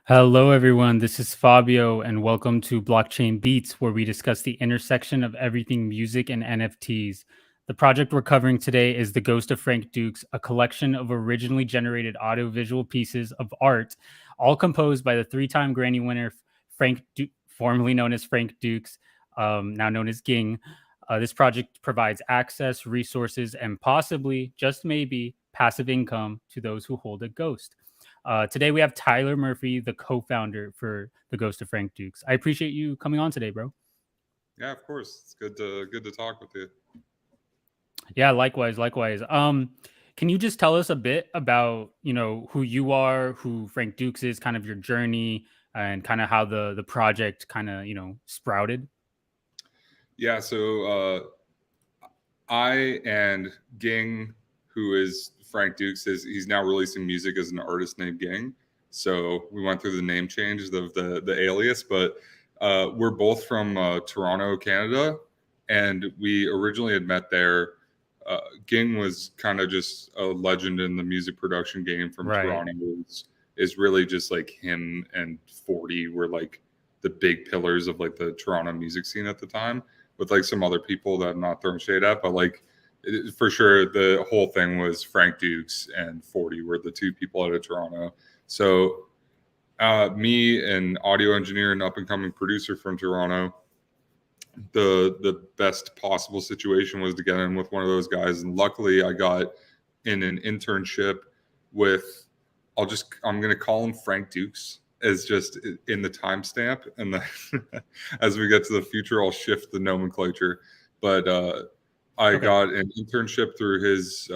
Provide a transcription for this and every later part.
Hello, everyone. This is Fabio, and welcome to Blockchain Beats, where we discuss the intersection of everything music and NFTs. The project we're covering today is The Ghost of Frank Dukes, a collection of originally generated audiovisual pieces of art, all composed by the three-time Grammy winner Frank formerly known as Frank Dukes, now known as Ging. This project provides access, resources, and possibly, just maybe, passive income to those who hold a ghost. Today we have Tyler Murphy, the co-founder for The Ghost of Frank Dukes. I appreciate you coming on today, bro. Yeah, of course. It's good to talk with you. Yeah, likewise. Can you just tell us a bit about, who you are, who Frank Dukes is, kind of your journey, and kind of how the project kind of, sprouted? Yeah, so I and Ging, who is Frank Dukes, he's now releasing music as an artist named Ging. So we went through the name change of the alias, but we're both from Toronto, Canada, and we originally had met there. Ging was kind of just a legend in the music production game from Toronto. Is really just like him and 40 were like the big pillars of like the Toronto music scene at the time, with like some other people that I'm not throwing shade at, but like for sure the whole thing was Frank Dukes and 40 were the two people out of Toronto. So me, an audio engineer and up and coming producer from Toronto, the best possible situation was to get in with one of those guys, and luckily I got in an internship with I'm gonna call him Frank Dukes as just in the timestamp, and then as we get to the future I'll shift the nomenclature, but I got an internship through his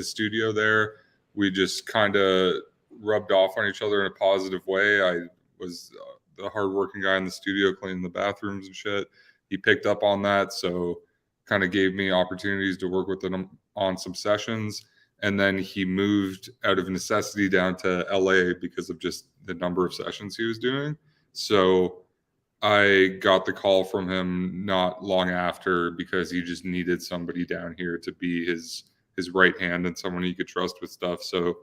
studio there. We just kind of rubbed off on each other in a positive way. I was the hardworking guy in the studio cleaning the bathrooms and shit. He picked up on that, so kind of gave me opportunities to work with him on some sessions. And then he moved out of necessity down to LA because of just the number of sessions he was doing. So I got the call from him not long after because he just needed somebody down here to be his right hand and someone he could trust with stuff. So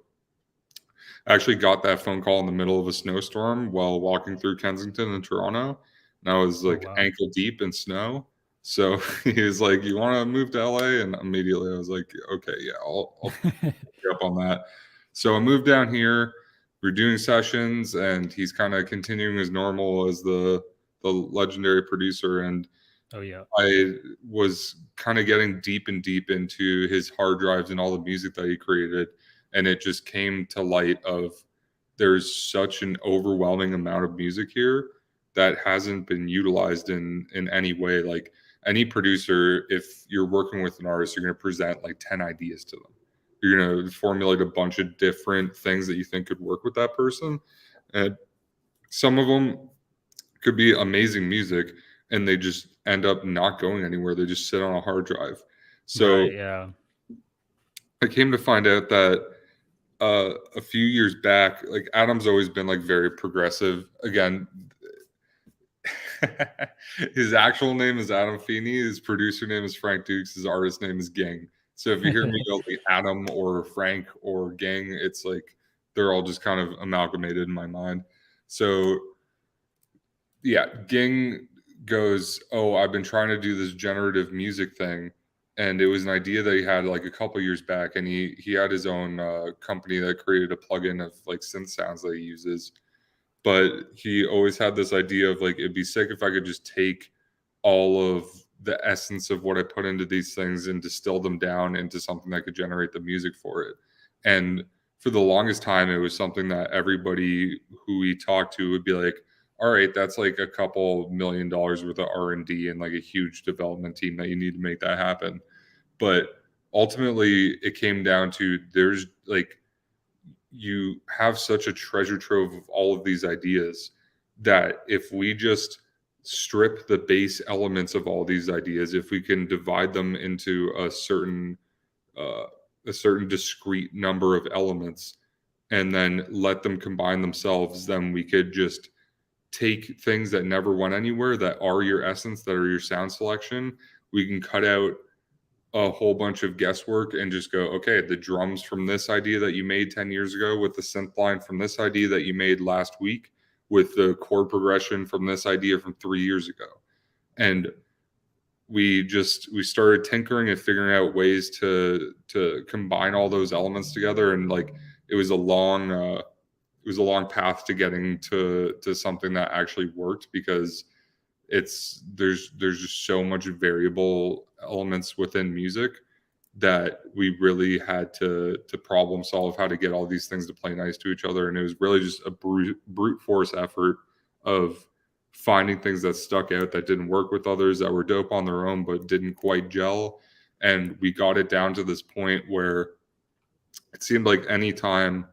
I actually got that phone call in the middle of a snowstorm while walking through Kensington and Toronto. And I was like ankle deep in snow. So he was like, "You want to move to LA?" And immediately I was like, "Okay, yeah, I'll pick up on that." So I moved down here. We're doing sessions, and he's kind of continuing as normal as the legendary producer. And I was kind of getting deep into his hard drives and all the music that he created, and it just came to light of there's such an overwhelming amount of music here that hasn't been utilized in any way. Like any producer, if you're working with an artist, you're going to present like 10 ideas to them. You're going to formulate a bunch of different things that you think could work with that person. And some of them could be amazing music and they just end up not going anywhere. They just sit on a hard drive. So I came to find out that a few years back, like Adam's always been like very progressive. Again, his actual name is Adam Feeney. His producer name is Frank Dukes. His artist name is Ging. So if you hear me go like Adam or Frank or Ging, it's like they're all just kind of amalgamated in my mind. So yeah, Ging goes, "Oh, I've been trying to do this generative music thing." And it was an idea that he had like a couple years back, and he had his own company that created a plugin of like synth sounds that he uses. But he always had this idea of like, it'd be sick if I could just take all of the essence of what I put into these things and distill them down into something that could generate the music for it. And for the longest time, it was something that everybody who we talked to would be like, all right, that's like a couple $1 million worth of R&D and like a huge development team that you need to make that happen. But ultimately, it came down to there's like, you have such a treasure trove of all of these ideas that if we just strip the base elements of all these ideas, if we can divide them into a certain discrete number of elements and then let them combine themselves, then we could just take things that never went anywhere, that are your essence, that are your sound selection. We can cut out a whole bunch of guesswork and just go, okay, the drums from this idea that you made 10 years ago, with the synth line from this idea that you made last week, with the chord progression from this idea from 3 years ago. And we started tinkering and figuring out ways to combine all those elements together. And like, it was a long path to getting to something that actually worked, because there's just so much variable elements within music that we really had to problem solve how to get all these things to play nice to each other. And it was really just a brute force effort of finding things that stuck out, that didn't work with others, that were dope on their own but didn't quite gel. And we got it down to this point where it seemed like anytime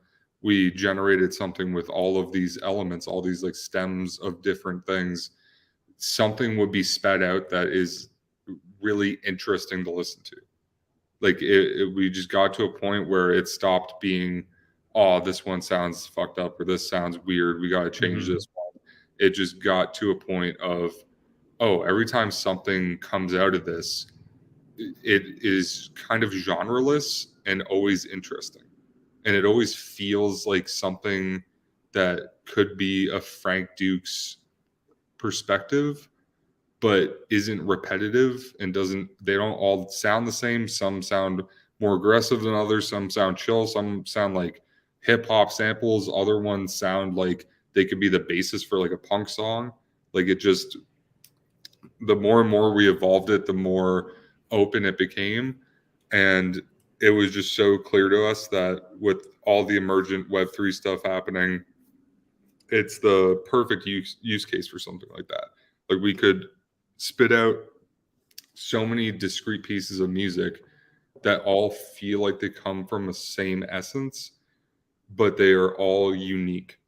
we generated something with all of these elements, all these like stems of different things, something would be sped out that is really interesting to listen to. Like we just got to a point where it stopped being, oh, this one sounds fucked up, or this sounds weird, we got to change this one. It just got to a point of, oh, every time something comes out of this, it is kind of genreless and always interesting. And it always feels like something that could be a Frank Dukes perspective, but isn't repetitive and they don't all sound the same. Some sound more aggressive than others. Some sound chill. Some sound like hip hop samples. Other ones sound like they could be the basis for like a punk song. Like, it just, the more and more we evolved it, the more open it became. And it was just so clear to us that with all the emergent Web3 stuff happening, it's the perfect use case for something like that. Like, we could spit out so many discrete pieces of music that all feel like they come from the same essence, but they are all unique.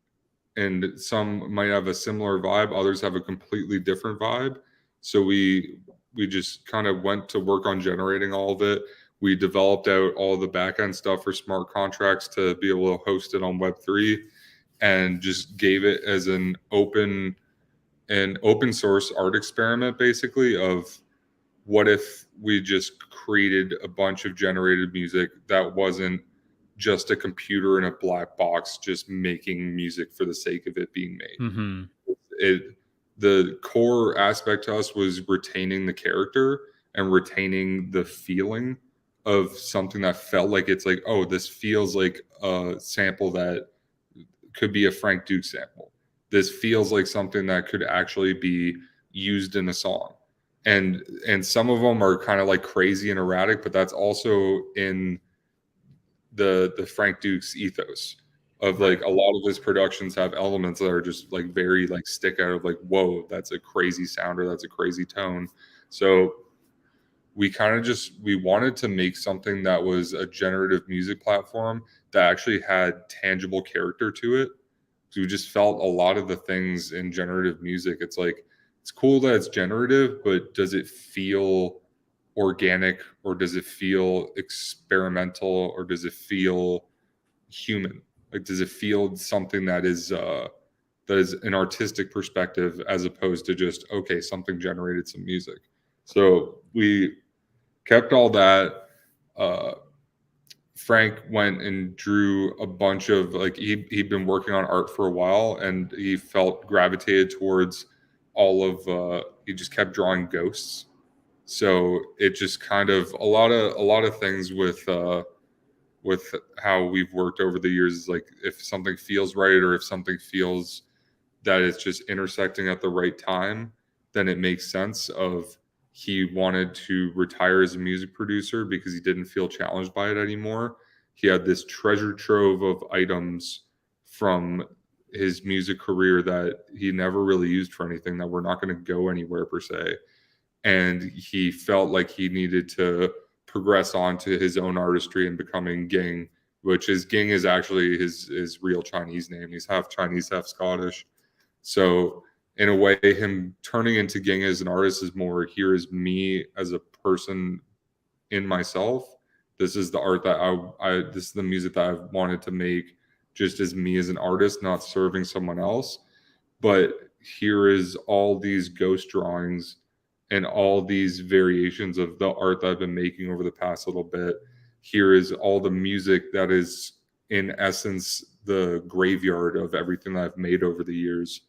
And some might have a similar vibe, others have a completely different vibe. So we just kind of went to work on generating all of it. We developed out all the backend stuff for smart contracts to be able to host it on Web3, and just gave it as an open source art experiment, basically, of what if we just created a bunch of generated music that wasn't just a computer in a black box just making music for the sake of it being made. The core aspect to us was retaining the character and retaining the feeling of something that felt like, it's like, oh, this feels like a sample that could be a Frank Duke sample. This feels like something that could actually be used in a song. And some of them are kind of like crazy and erratic, but that's also in the Frank Duke's ethos of like, a lot of his productions have elements that are just like very like stick out of like, whoa, that's a crazy sound, or that's a crazy tone. So we kind of we wanted to make something that was a generative music platform that actually had tangible character to it. So we just felt a lot of the things in generative music, it's like, it's cool that it's generative, but does it feel organic, or does it feel experimental, or does it feel human? Like, does it feel something that is an artistic perspective, as opposed to just, okay, something generated some music? So we kept all that. Frank went and drew a bunch of, like, he'd been working on art for a while, and he felt gravitated towards all of he just kept drawing ghosts. So it just kind of, a lot of things with how we've worked over the years is like, if something feels right, or if something feels that it's just intersecting at the right time, then it makes sense. Of, he wanted to retire as a music producer because he didn't feel challenged by it anymore. He had this treasure trove of items from his music career that he never really used for anything, that were not going to go anywhere per se. And he felt like he needed to progress on to his own artistry and becoming Ging which is Ging is actually his real Chinese name. He's half Chinese, half Scottish. So in a way, him turning into Ging as an artist is more, here is me as a person in myself. This is the art that this is the music that I've wanted to make just as me as an artist, not serving someone else. But here is all these ghost drawings and all these variations of the art that I've been making over the past little bit. Here is all the music that is, in essence, the graveyard of everything that I've made over the years.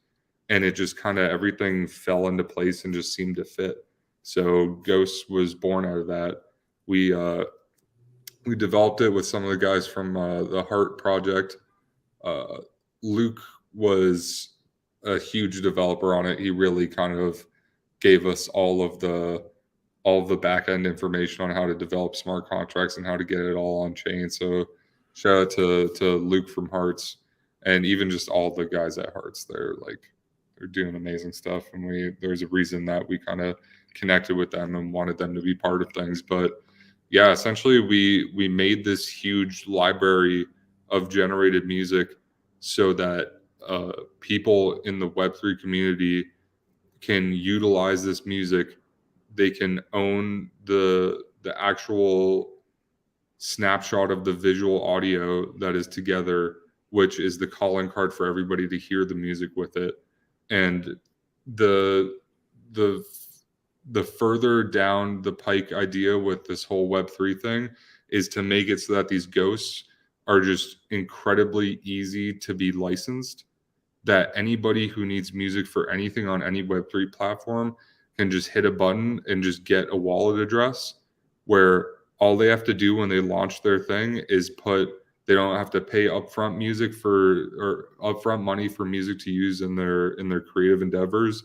And it just kind of, everything fell into place and just seemed to fit. So Ghost was born out of that. We developed it with some of the guys from the Heart Project. Luke was a huge developer on it. He really kind of gave us all of the back end information on how to develop smart contracts and how to get it all on chain. So shout out to Luke from Hearts, and even just all the guys at Hearts. They're doing amazing stuff, and there's a reason that we kind of connected with them and wanted them to be part of things. But yeah, essentially we made this huge library of generated music so that people in the Web3 community can utilize this music. They can own the actual snapshot of the visual audio that is together, which is the calling card for everybody to hear the music with it. And the further down the pike idea with this whole Web3 thing is to make it so that these ghosts are just incredibly easy to be licensed, that anybody who needs music for anything on any Web3 platform can just hit a button and just get a wallet address, where all they have to do when they launch their thing is they don't have to pay upfront upfront money for music to use in their creative endeavors.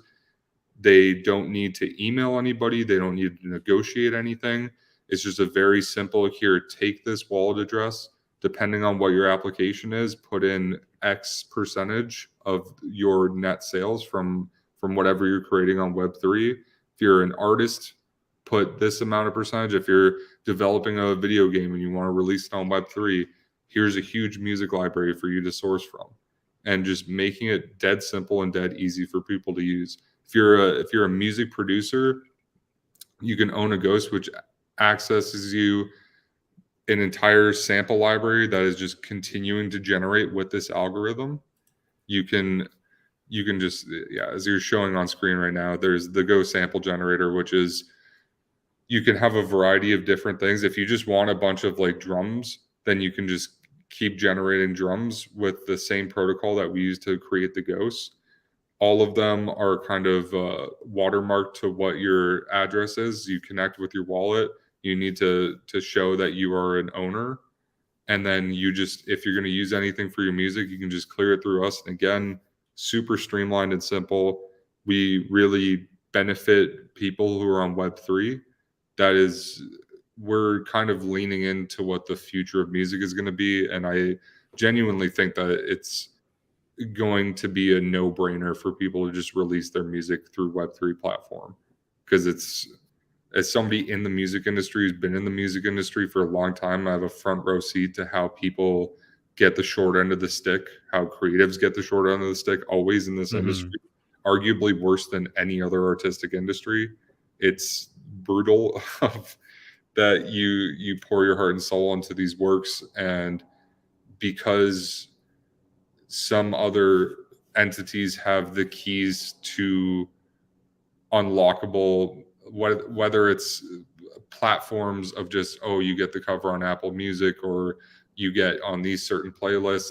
They don't need to email anybody. They don't need to negotiate anything. It's just a very simple, here, take this wallet address. Depending on what your application is, put in X percentage of your net sales from whatever you're creating on Web3. If you're an artist, put this amount of percentage. If you're developing a video game and you want to release it on Web3, here's a huge music library for you to source from. And just making it dead simple and dead easy for people to use. If you're a music producer, you can own a Ghost, which accesses you an entire sample library that is just continuing to generate with this algorithm. You can just, as you're showing on screen right now, there's the Go sample generator, which is, you can have a variety of different things. If you just want a bunch of drums, then you can just keep generating drums with the same protocol that we use to create the ghosts. All of them are kind of watermarked to what your address is. You connect with your wallet. You need to show that you are an owner. And then if you're going to use anything for your music, you can just clear it through us. And again, super streamlined and simple. We really benefit people who are on Web3. We're kind of leaning into what the future of music is going to be. And I genuinely think that it's going to be a no-brainer for people to just release their music through Web3 platform. Because as somebody in the music industry who's been in the music industry for a long time, I have a front row seat to how people get the short end of the stick, how creatives get the short end of the stick, always in this industry, arguably worse than any other artistic industry. It's brutal that you pour your heart and soul into these works, and because some other entities have the keys to unlockable, whether it's platforms of just, you get the cover on Apple Music or you get on these certain playlists.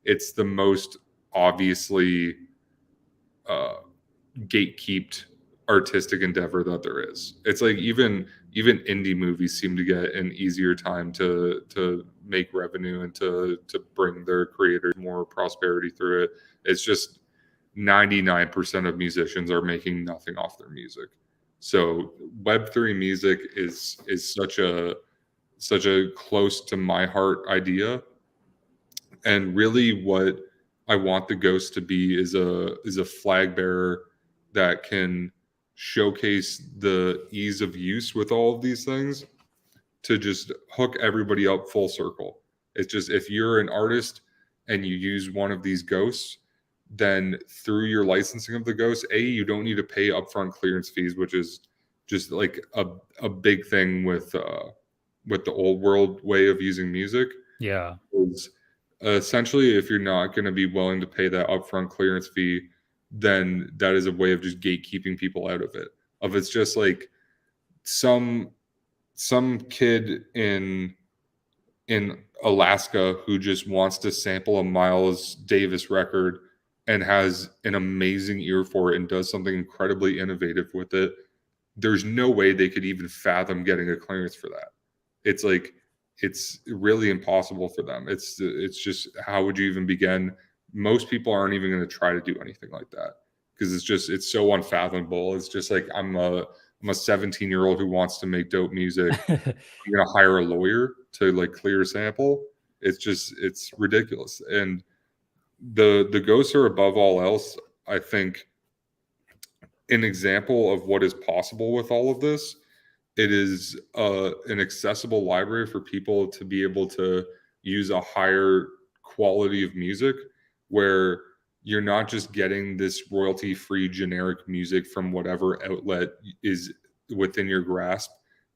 It's the most obviously gatekept artistic endeavor that there is. It's like even indie movies seem to get an easier time to make revenue and to bring their creators more prosperity through it. It's just 99% of musicians are making nothing off their music. So Web3 music is such a close to my heart idea. And really what I want the Ghost to be is a flag bearer that can showcase the ease of use with all of these things to just hook everybody up full circle. It's just, if you're an artist and you use one of these ghosts, then through your licensing of the ghost, you don't need to pay upfront clearance fees, which is just like a big thing with the old world way of using music. Yeah. Is essentially, if you're not going to be willing to pay that upfront clearance fee, then that is a way of just gatekeeping people out of it. It's just like some kid in Alaska who just wants to sample a Miles Davis record and has an amazing ear for it and does something incredibly innovative with it. There's no way they could even fathom getting a clearance for that. It's like, it's really impossible for them. It's just, how would you even begin? Most people aren't even going to try to do anything like that because it's so unfathomable. It's just like, I'm a 17-year-old who wants to make dope music. I'm going to hire a lawyer to like clear a sample. It's ridiculous. And the ghosts are, above all else, I think, an example of what is possible with all of this. It is an accessible library for people to be able to use a higher quality of music, where you're not just getting this royalty-free generic music from whatever outlet is within your grasp.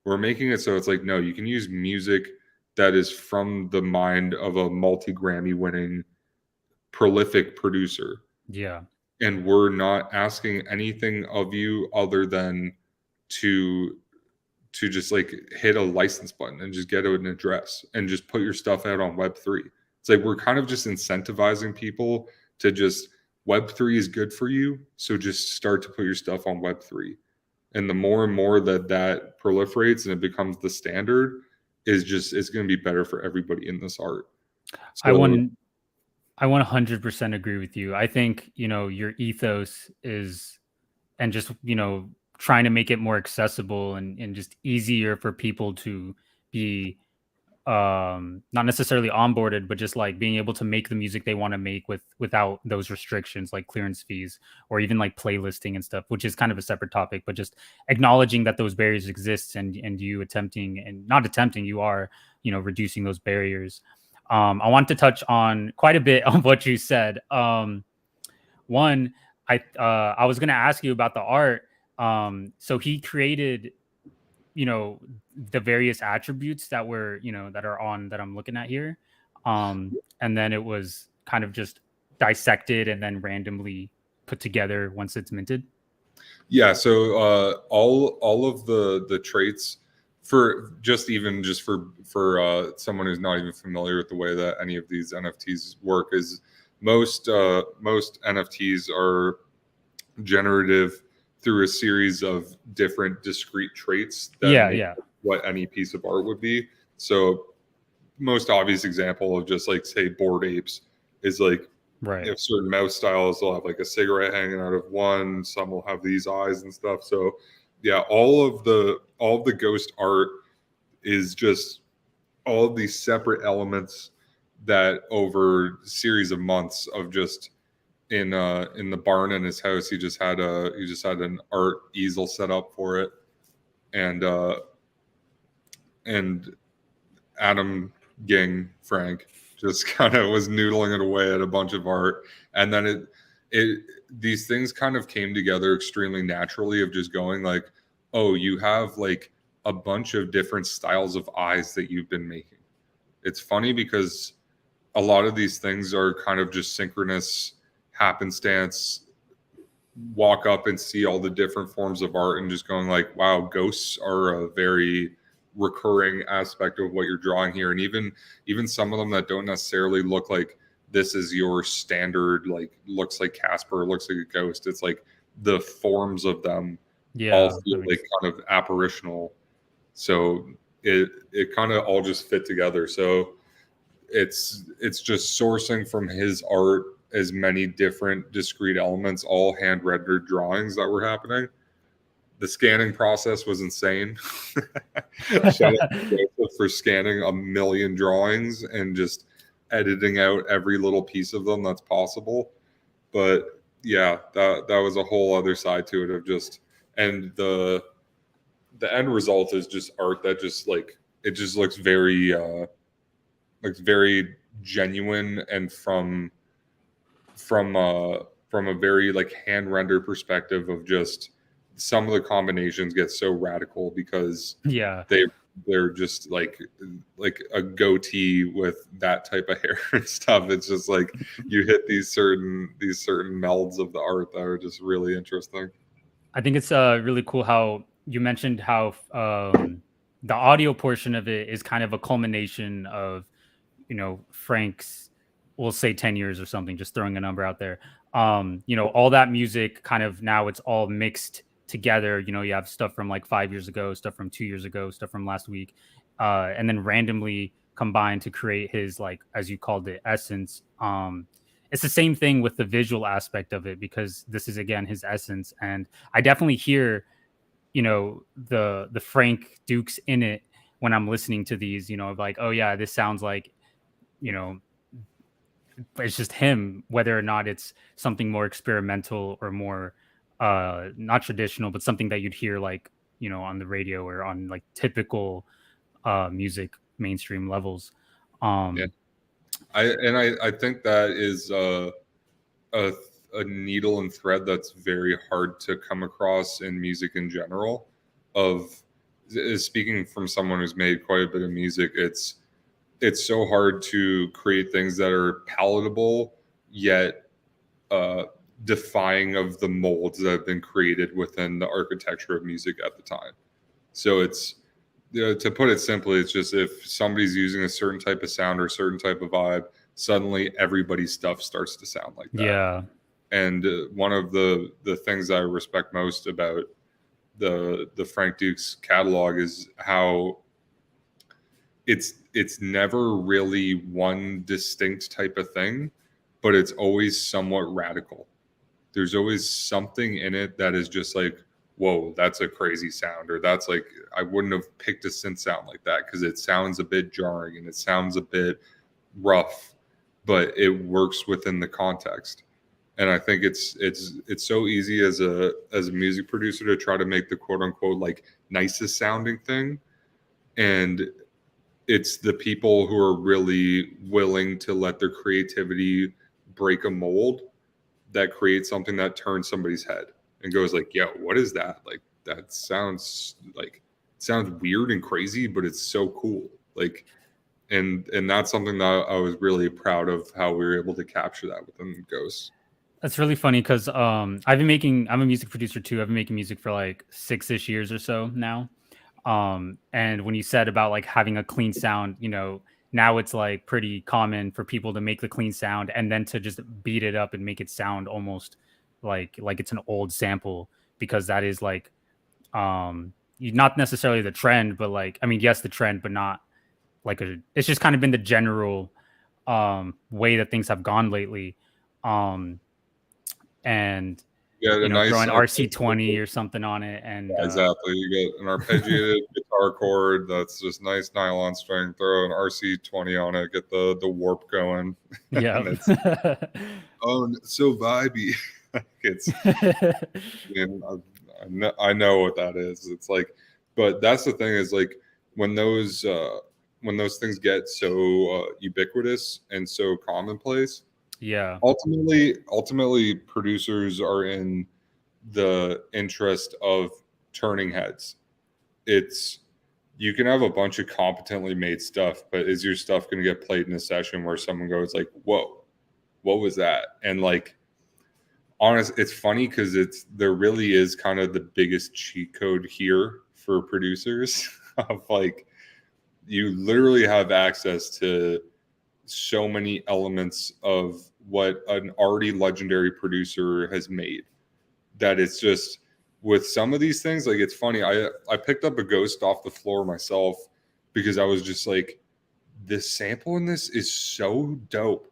We're making it so it's like, no, you can use music that is from the mind of a multi-Grammy winning prolific producer. Yeah. And we're not asking anything of you other than to just like hit a license button and just get an address and just put your stuff out on Web3. It's like, we're kind of just incentivizing people to just, Web3 is good for you, so just start to put your stuff on Web3. And the more and more that proliferates and it becomes the standard, it's going to be better for everybody in this art. So, I 100% agree with you. I think, your ethos is, and just, trying to make it more accessible and just easier for people to be not necessarily onboarded, but just like being able to make the music they want to make without those restrictions like clearance fees or even like playlisting and stuff, which is kind of a separate topic, but just acknowledging that those barriers exist and you attempting, and not attempting, you are, reducing those barriers. I want to touch on quite a bit on what you said. One, I was going to ask you about the art. So he created, the various attributes that were, that I'm looking at here. And then it was kind of just dissected and then randomly put together once it's minted. Yeah. So all of the traits, for someone who's not even familiar with the way that any of these NFTs work, is most NFTs are generative through a series of different discrete traits that make what any piece of art would be. So most obvious example of just like, say, Bored Apes is like, right, if certain mouse styles, they'll have like a cigarette hanging out of one, some will have these eyes and stuff. So yeah, all of the ghost art is just all of these separate elements that over a series of months of just in the barn in his house, he just had an art easel set up for it, and Adam Ging Frank just kind of was noodling it away at a bunch of art, and then these things kind of came together extremely naturally, of just going like, oh, you have like a bunch of different styles of eyes that you've been making. It's funny because a lot of these things are kind of just synchronous happenstance, walk up and see all the different forms of art and just going like, wow, ghosts are a very recurring aspect of what you're drawing here. And even some of them that don't necessarily look like this is your standard, like looks like Casper, looks like a ghost. It's like the forms of them all feel like kind of apparitional. So it kind of all just fit together. So it's just sourcing from his art as many different discrete elements, all hand rendered drawings that were happening. The scanning process was insane. Shout out to Joseph for scanning 1 million drawings and just editing out every little piece of them that's possible. But yeah, that was a whole other side to it of just, and the end result is just art that just like, it just looks very like very genuine and from a very like hand render perspective of just some of the combinations get so radical because Yeah. they're just like a goatee with that type of hair and stuff. It's just like you hit these certain melds of the art that are just really interesting. I think it's really cool how you mentioned how the audio portion of it is kind of a culmination of, Frank's, we'll say 10 years or something, just throwing a number out there. All that music kind of now it's all mixed together. You have stuff from like 5 years ago, stuff from 2 years ago, stuff from last week, and then randomly combined to create his, like, as you called it, essence. It's the same thing with the visual aspect of it because this is again his essence, and I definitely hear the Frank Dukes in it when I'm listening to these. Like, oh yeah, this sounds like you know it's just him, whether or not it's something more experimental or more not traditional, but something that you'd hear like on the radio or on like typical music mainstream levels. Yeah, um I think that is a needle and thread that's very hard to come across in music in general. Of speaking from someone who's made quite a bit of music, it's so hard to create things that are palatable yet uh, defying of the molds that have been created within the architecture of music at the time. So it's to put it simply, it's just if somebody's using a certain type of sound or a certain type of vibe, suddenly everybody's stuff starts to sound like that. yeah. And one of the things I respect most about the Frank Dukes catalog is how it's never really one distinct type of thing, but it's always somewhat radical. There's always something in it that is just like, whoa, that's a crazy sound, or that's like, I wouldn't have picked a synth sound like that because it sounds a bit jarring and it sounds a bit rough, but it works within the context. And I think it's so easy as a music producer to try to make the quote unquote like nicest sounding thing, and it's the people who are really willing to let their creativity break a mold that creates something that turns somebody's head and goes like, yo, what is that? Like, that sounds weird and crazy, but it's so cool. Like, and that's something that I was really proud of, how we were able to capture that within Ghosts. That's really funny because I'm a music producer too. I've been making music for like 6-ish years or so now. And when you said about like having a clean sound, now it's like pretty common for people to make the clean sound and then to just beat it up and make it sound almost like it's an old sample, because that is like not necessarily the trend, but like, I mean, yes, the trend, but not like it's just kind of been the general way that things have gone lately. And Yeah, a nice throw an RC20 or something on it, and exactly. You get an arpeggiated guitar chord that's just nice nylon string. Throw an RC20 on it, get the warp going. yeah. And it's so vibey. It's I know what that is. It's like, but that's the thing is like when those things get so ubiquitous and so commonplace. Yeah. Ultimately, producers are in the interest of turning heads. It's, you can have a bunch of competently made stuff, but is your stuff going to get played in a session where someone goes like, whoa, what was that? And like, it's funny because there really is kind of the biggest cheat code here for producers of like, you literally have access to so many elements of what an already legendary producer has made, that it's just, with some of these things, like, it's funny. I picked up a Ghost off the floor myself because I was just like, this sample in this is so dope.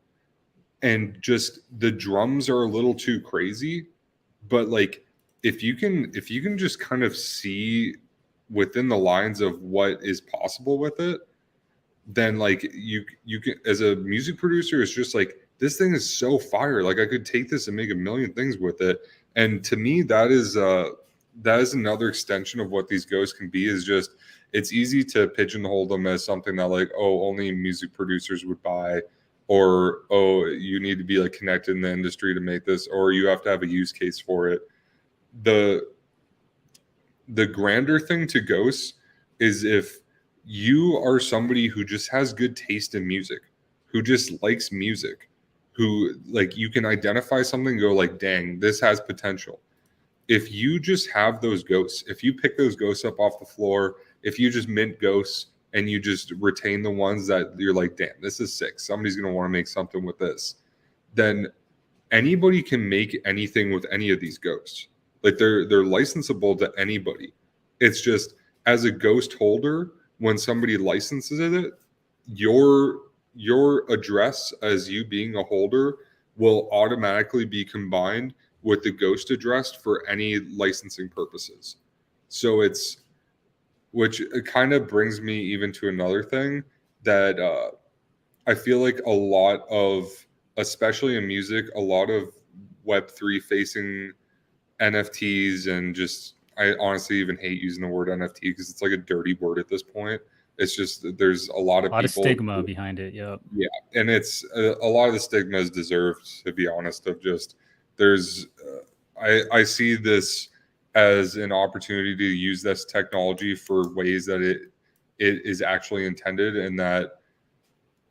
And just the drums are a little too crazy, but like, if you can just kind of see within the lines of what is possible with it, then like you can, as a music producer, it's just like, this thing is so fire. Like, I could take this and make a million things with it. And to me, that is that is another extension of what these ghosts can be. Is just, it's easy to pigeonhole them as something that like, oh, only music producers would buy, or oh, you need to be like connected in the industry to make this, or you have to have a use case for it. The grander thing to ghosts is if you are somebody who just has good taste in music, who just likes music, who like you can identify something and go like, dang, this has potential. If you just have those ghosts, if you pick those ghosts up off the floor, if you just mint ghosts and you just retain the ones that you're like, damn, this is sick, somebody's going to want to make something with this, then anybody can make anything with any of these ghosts. Like they're licensable to anybody. It's just, as a ghost holder, when somebody licenses it, your address as you being a holder will automatically be combined with the ghost address for any licensing purposes. So it's, which kind of brings me even to another thing that I feel like a lot of, especially in music, a lot of Web3 facing NFTs, and just, I honestly even hate using the word NFT because it's like a dirty word at this point. It's just, there's a lot of A lot people, of stigma behind it. Yep. yeah, and it's a lot of the stigma is deserved, to be honest. Of just, there's I see this as an opportunity to use this technology for ways that it is actually intended, and that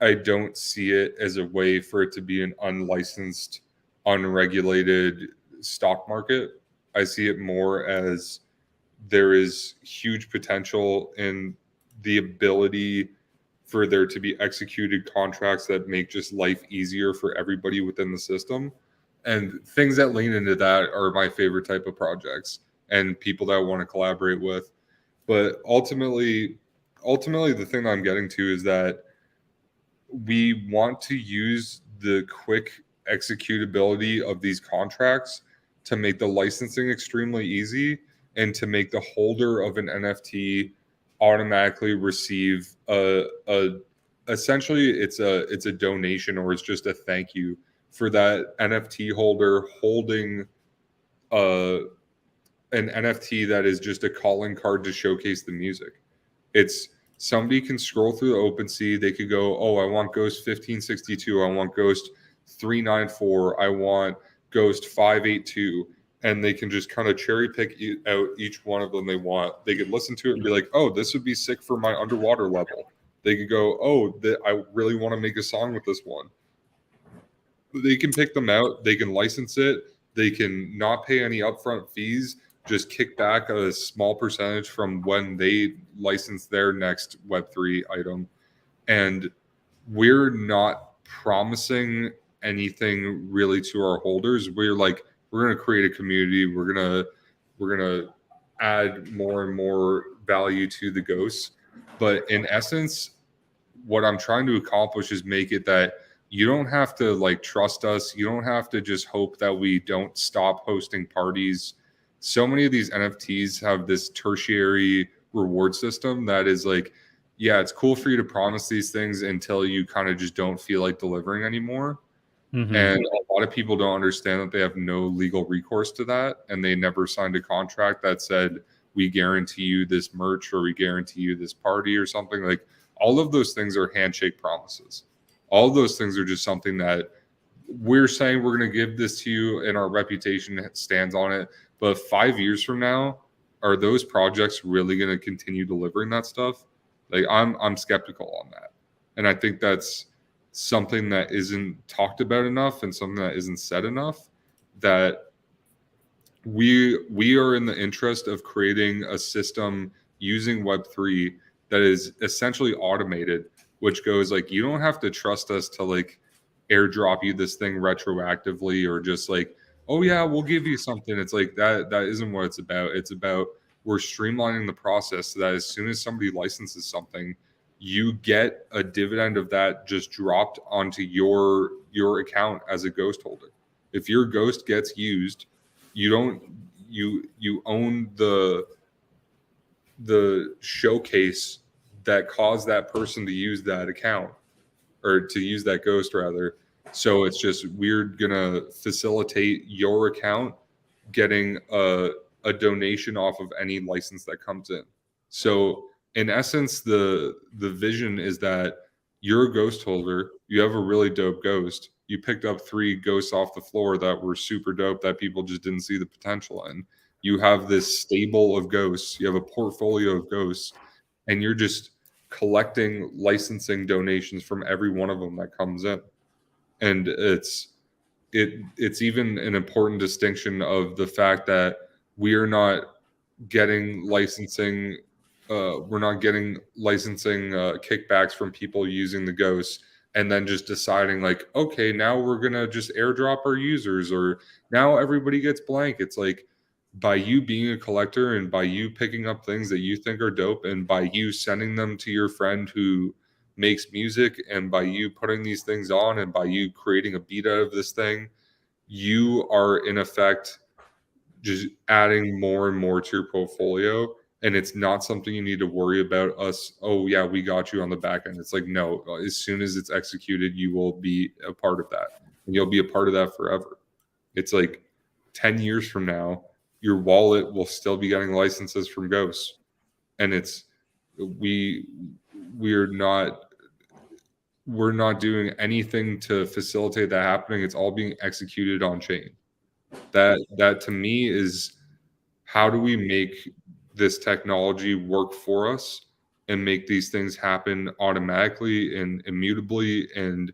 I don't see it as a way for it to be an unlicensed, unregulated stock market. I see it more as there is huge potential in the ability for there to be executed contracts that make just life easier for everybody within the system. And things that lean into that are my favorite type of projects and people that I want to collaborate with. But ultimately, the thing that I'm getting to is that we want to use the quick executability of these contracts to make the licensing extremely easy, and to make the holder of an NFT automatically receive a essentially it's a donation, or it's just a thank you for that NFT holder holding an NFT that is just a calling card to showcase the music. It's, somebody can scroll through the OpenSea. They could go, oh, I want Ghost 1562. I want Ghost 394. I want Ghost 582. And they can just kind of cherry pick out each one of them they want. They could listen to it and be like, oh, this would be sick for my underwater level. They could go, oh, I really want to make a song with this one. They can pick them out. They can license it. They can not pay any upfront fees, just kick back a small percentage from when they license their next Web3 item. And we're not promising anything really to our holders. We're like, we're going to create a community. We're going to add more and more value to the ghosts. But in essence, what I'm trying to accomplish is make it that you don't have to like trust us. You don't have to just hope that we don't stop hosting parties. So many of these NFTs have this tertiary reward system that is like, yeah, it's cool for you to promise these things until you kind of just don't feel like delivering anymore. Mm-hmm. And a lot of people don't understand that they have no legal recourse to that. And they never signed a contract that said, we guarantee you this merch, or we guarantee you this party or something. Like, all of those things are handshake promises. All of those things are just something that we're saying we're going to give this to you, and our reputation stands on it. But 5 years from now, are those projects really going to continue delivering that stuff? Like, I'm skeptical on that. And I think that's something that isn't talked about enough, and something that isn't said enough, that we are in the interest of creating a system using Web3 that is essentially automated, which goes like, you don't have to trust us to like airdrop you this thing retroactively, or just like, oh yeah, we'll give you something. It's like that isn't what it's about. It's about, we're streamlining the process so that as soon as somebody licenses something, you get a dividend of that just dropped onto your account as a ghost holder. If your ghost gets used, you own the showcase that caused that person to use that account, or to use that ghost rather. So it's just, we're gonna facilitate your account getting a donation off of any license that comes in. So in essence, the vision is that you're a ghost holder, you have a really dope ghost, you picked up 3 ghosts off the floor that were super dope that people just didn't see the potential in. You have this stable of ghosts, you have a portfolio of ghosts, and you're just collecting licensing donations from every one of them that comes in. And it's even an important distinction of the fact that we are not getting licensing we're not getting licensing kickbacks from people using the ghosts and then just deciding like, okay, now we're gonna just airdrop our users, or now everybody gets blank. It's like, by you being a collector and by you picking up things that you think are dope and by you sending them to your friend who makes music and by you putting these things on and by you creating a beat out of this thing, you are in effect just adding more and more to your portfolio. And it's not something you need to worry about us. Oh yeah, we got you on the back end. It's like, no, as soon as it's executed, you will be a part of that, and you'll be a part of that forever. It's like 10 years from now, your wallet will still be getting licenses from ghosts. And it's, we're not doing anything to facilitate that happening. It's all being executed on chain. That to me is, how do we make this technology work for us and make these things happen automatically and immutably and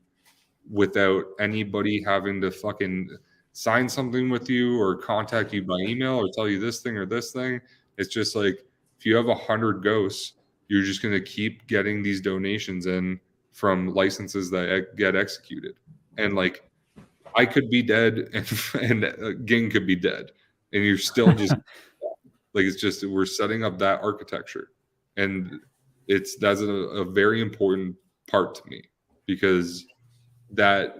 without anybody having to fucking sign something with you or contact you by email or tell you this thing or this thing. It's just like, if you have 100 ghosts, you're just going to keep getting these donations in from licenses that get executed. And like, I could be dead and Ging could be dead, and you're still just like, it's just, we're setting up that architecture, and that's a very important part to me, because that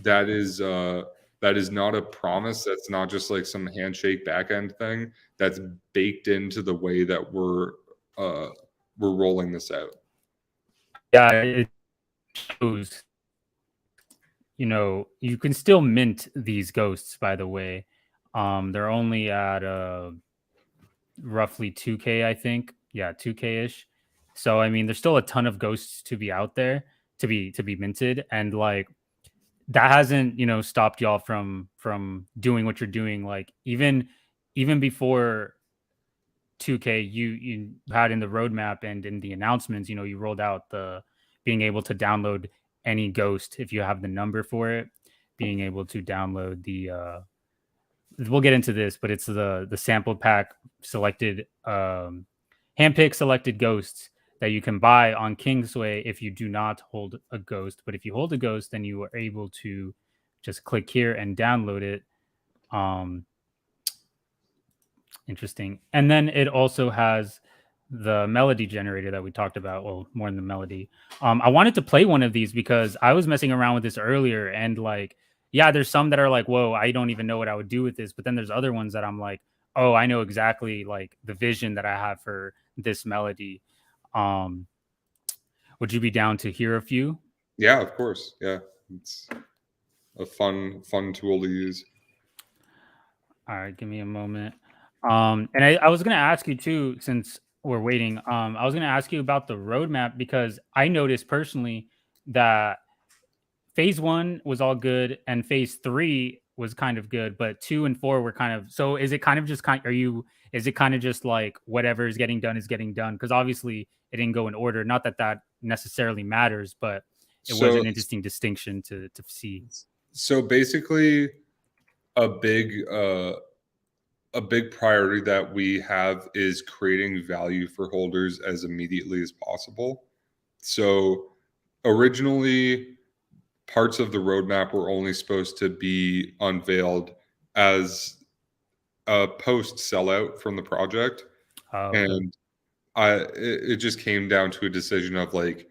is not a promise. That's not just like some handshake backend thing. That's baked into the way that we're rolling this out. Yeah, it shows. You know, you can still mint these ghosts, by the way. They're only at roughly 2K, I think. Yeah, 2K-ish. So I mean, there's still a ton of ghosts to be out there to be minted, and like, that hasn't, you know, stopped y'all from doing what you're doing. Like, even before 2K, you had in the roadmap and in the announcements, you know, you rolled out the being able to download any ghost if you have the number for it, being able to download the we'll get into this, but it's the sample pack selected handpicked selected ghosts that you can buy on Kingsway if you do not hold a ghost. But if you hold a ghost, then you are able to just click here and download it. Interesting. And then it also has the melody generator that we talked about. Well, more than the melody. I wanted to play one of these because I was messing around with this earlier, and like, yeah, there's some that are like, whoa, I don't even know what I would do with this. But then there's other ones that I'm like, oh, I know exactly like the vision that I have for this melody. Would you be down to hear a few? Yeah, of course. Yeah, it's a fun tool to use. All right, give me a moment. And I was gonna ask you too, since we're waiting. I was gonna ask you about the roadmap, because I noticed personally that phase 1 was all good and phase 3 was kind of good, but 2 and 4 were kind of, so is it kind of just is it kind of just like whatever is getting done is getting done? Because obviously it didn't go in order. Not that that necessarily matters, but it was an interesting distinction to see. So basically, a big priority that we have is creating value for holders as immediately as possible. So originally, parts of the roadmap were only supposed to be unveiled as a post sellout from the project. Okay. And it just came down to a decision of like,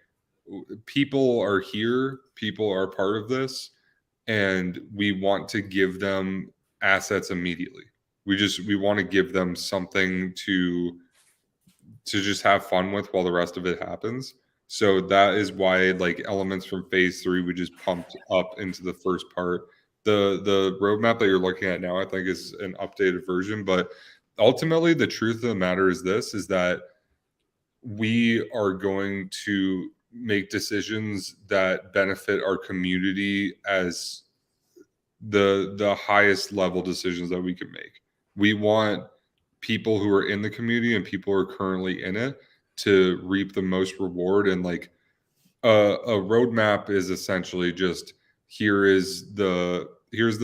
people are here, people are part of this, and we want to give them assets immediately. We want to give them something to just have fun with while the rest of it happens. So that is why like elements from phase 3 we just pumped up into the first part. The roadmap that you're looking at now, I think, is an updated version, but ultimately the truth of the matter is this, is that we are going to make decisions that benefit our community as the highest level decisions that we can make. We want people who are in the community and people who are currently in it to reap the most reward. And like a roadmap is essentially just here's the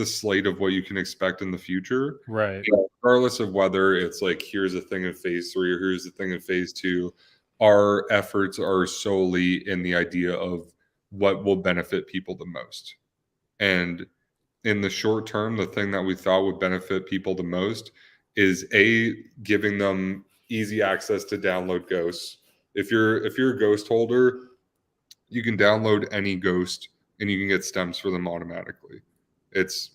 slate of what you can expect in the future, Right. regardless of whether it's like here's a thing in phase 3 or here's the thing in phase 2. Our efforts are solely in the idea of what will benefit people the most. And in the short term, the thing that we thought would benefit people the most is giving them easy access to download ghosts. If you're a ghost holder, you can download any ghost and you can get stems for them automatically. It's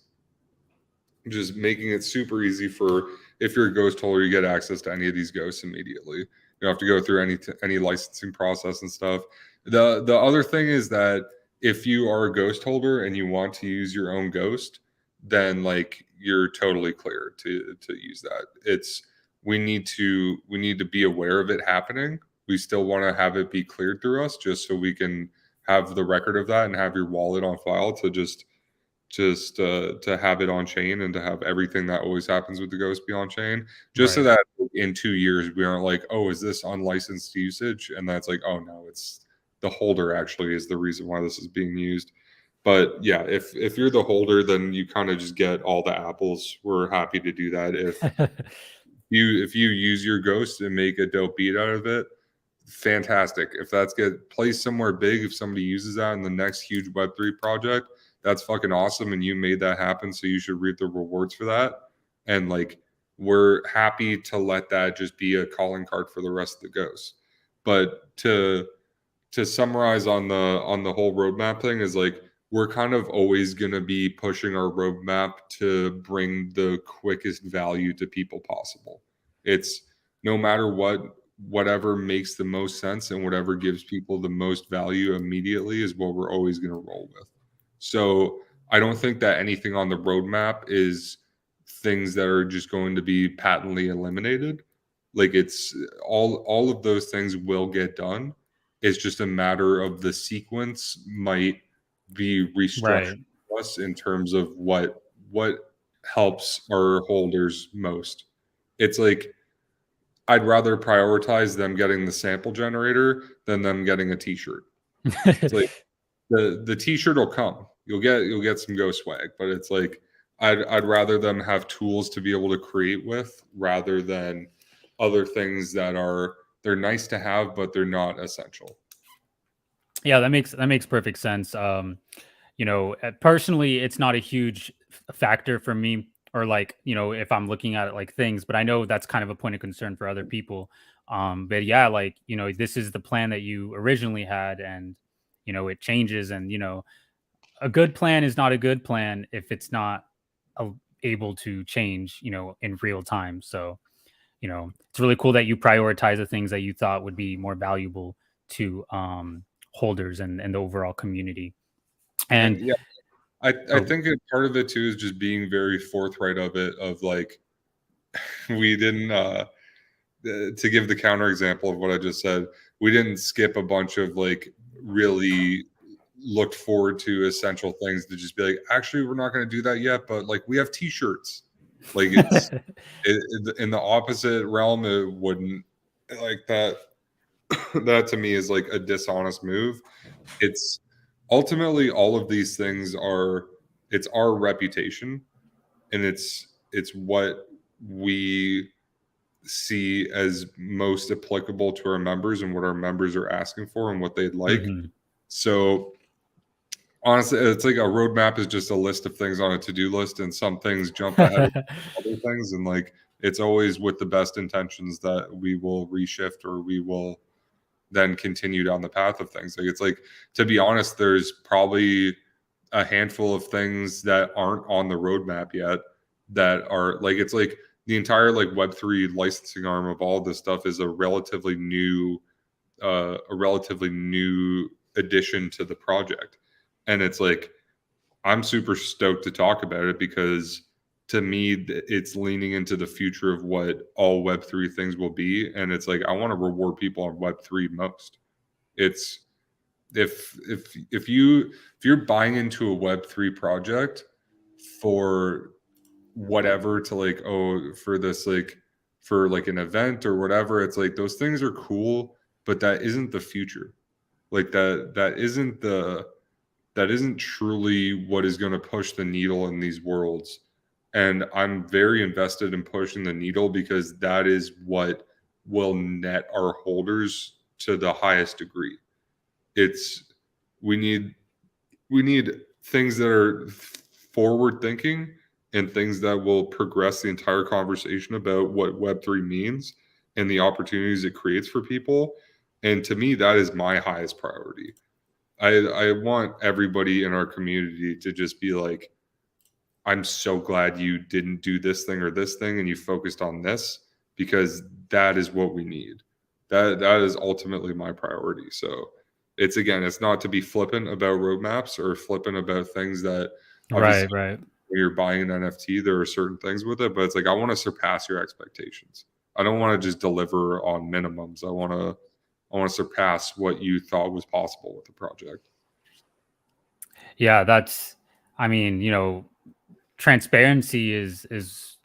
just making it super easy for, if you're a ghost holder, you get access to any of these ghosts immediately. You don't have to go through any licensing process and stuff. The other thing is that if you are a ghost holder and you want to use your own ghost, then like you're totally clear to use that. We need to be aware of it happening. We still want to have it be cleared through us just so we can have the record of that and have your wallet on file to just to have it on chain and to have everything that always happens with the ghost be on chain, just so Right. that in 2 years we aren't like, oh, is this unlicensed usage? And that's like, oh no, it's the holder actually is the reason why this is being used. But yeah, if you're the holder, then you kind of just get all the apples. We're happy to do that. If you use your ghost and make a dope beat out of it, fantastic. If that's get placed somewhere big, if somebody uses that in the next huge Web3 project, that's fucking awesome. And you made that happen. So you should reap the rewards for that. And like, we're happy to let that just be a calling card for the rest of the ghosts. But to summarize on the whole roadmap thing is like, we're kind of always going to be pushing our roadmap to bring the quickest value to people possible. It's no matter whatever makes the most sense and whatever gives people the most value immediately is what we're always going to roll with. So I don't think that anything on the roadmap is things that are just going to be patently eliminated. Like it's all of those things will get done. It's just a matter of the sequence might be restructured Right. for us in terms of what helps our holders most. It's like I'd rather prioritize them getting the sample generator than them getting a t-shirt. It's like the t-shirt will come. You'll get some ghost swag, but it's like I'd rather them have tools to be able to create with rather than other things that they're nice to have, but they're not essential. Yeah, that makes perfect sense. Personally, it's not a huge factor for me, or like, if I'm looking at it like things, but I know that's kind of a point of concern for other people. But yeah, like, this is the plan that you originally had, and it changes, and a good plan is not a good plan if it's not a, able to change, in real time. So, it's really cool that you prioritize the things that you thought would be more valuable to holders and the overall community. And Yeah, I oh, think part of it too is just being very forthright of like we didn't to give the counter example of what I just said, we didn't skip a bunch of like really looked forward to essential things to just be like, actually, we're not going to do that yet, but like we have t-shirts. Like in the opposite realm, it wouldn't like that. That to me is like a dishonest move. It's ultimately all of these things it's our reputation and it's what we see as most applicable to our members and what our members are asking for and what they'd like. mhm. So honestly, it's like a roadmap is just a list of things on a to-do list, and some things jump ahead of other things. And like it's always with the best intentions that we will reshift or we will then continue down the path of things. Like it's like, to be honest, there's probably a handful of things that aren't on the roadmap yet that are like, it's like the entire like Web3 licensing arm of all this stuff is a relatively new addition to the project. And it's like I'm super stoked to talk about it because to me, it's leaning into the future of what all Web3 things will be. And it's like, I want to reward people on Web3 most. It's if you're buying into a Web3 project for whatever, to like, oh, for this, like for like an event or whatever, it's like those things are cool, but that isn't the future. Like that isn't truly what is going to push the needle in these worlds. And I'm very invested in pushing the needle, because that is what will net our holders to the highest degree. It's we need things that are forward thinking, and things that will progress the entire conversation about what Web3 means and the opportunities it creates for people. And to me, that is my highest priority. I want everybody in our community to just be like, I'm so glad you didn't do this thing or this thing and you focused on this, because that is what we need. That is ultimately my priority. So it's not to be flippant about roadmaps or flippant about things that obviously Right. when you're buying an NFT, there are certain things with it, but it's like, I want to surpass your expectations. I don't want to just deliver on minimums. I want to surpass what you thought was possible with the project. Yeah, I mean, transparency is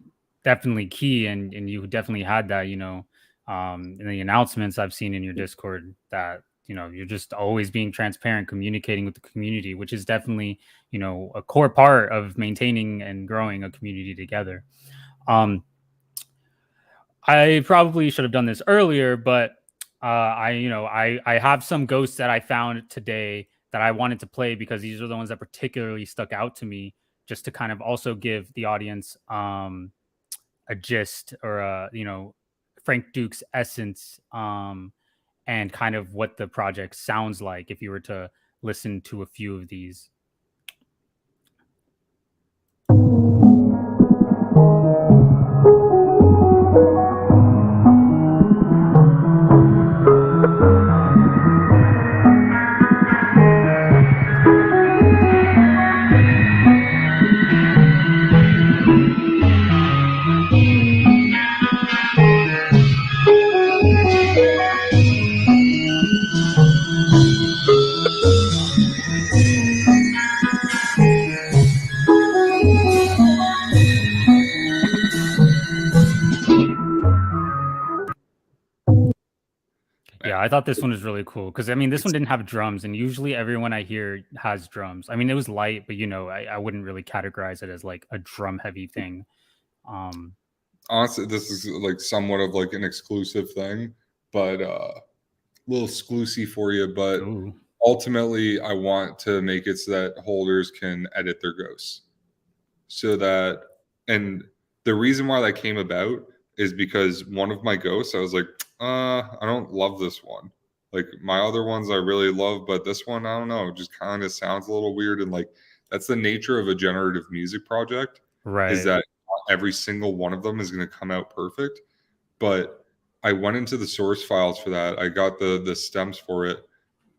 definitely key, and you definitely had that, in the announcements I've seen in your Discord, that you're just always being transparent, communicating with the community, which is definitely a core part of maintaining and growing a community together. I probably should have done this earlier, but I have some ghosts that I found today that I wanted to play, because these are the ones that particularly stuck out to me, just to kind of also give the audience a gist, or Frank Duke's essence, and kind of what the project sounds like if you were to listen to a few of these. Yeah, I thought this one was really cool, because I mean, this one didn't have drums, and usually everyone I hear has drums. I mean, it was light, but I wouldn't really categorize it as like a drum heavy thing. Honestly, this is like somewhat of like an exclusive thing, but a little exclusive for you. But Ooh. ultimately, I want to make it so that holders can edit their ghosts. So that, and the reason why that came about is because one of my ghosts, I was like, I don't love this one. Like my other ones I really love, but this one, I don't know, it just kind of sounds a little weird. And like, that's the nature of a generative music project, is Right. that not every single one of them is going to come out perfect. But I went into the source files for that. I got the stems for it,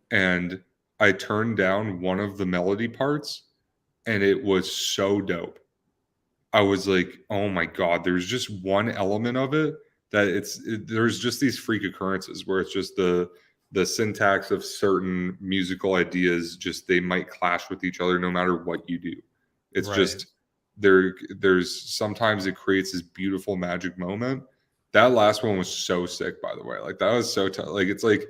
and I turned down one of the melody parts, and it was so dope. I was like, oh my God, there's just one element of it that there's just these freak occurrences where it's just the syntax of certain musical ideas, just they might clash with each other no matter what you do. It's Right. just there's sometimes it creates this beautiful magic moment. That last one was so sick, by the way. Like that was so like it's like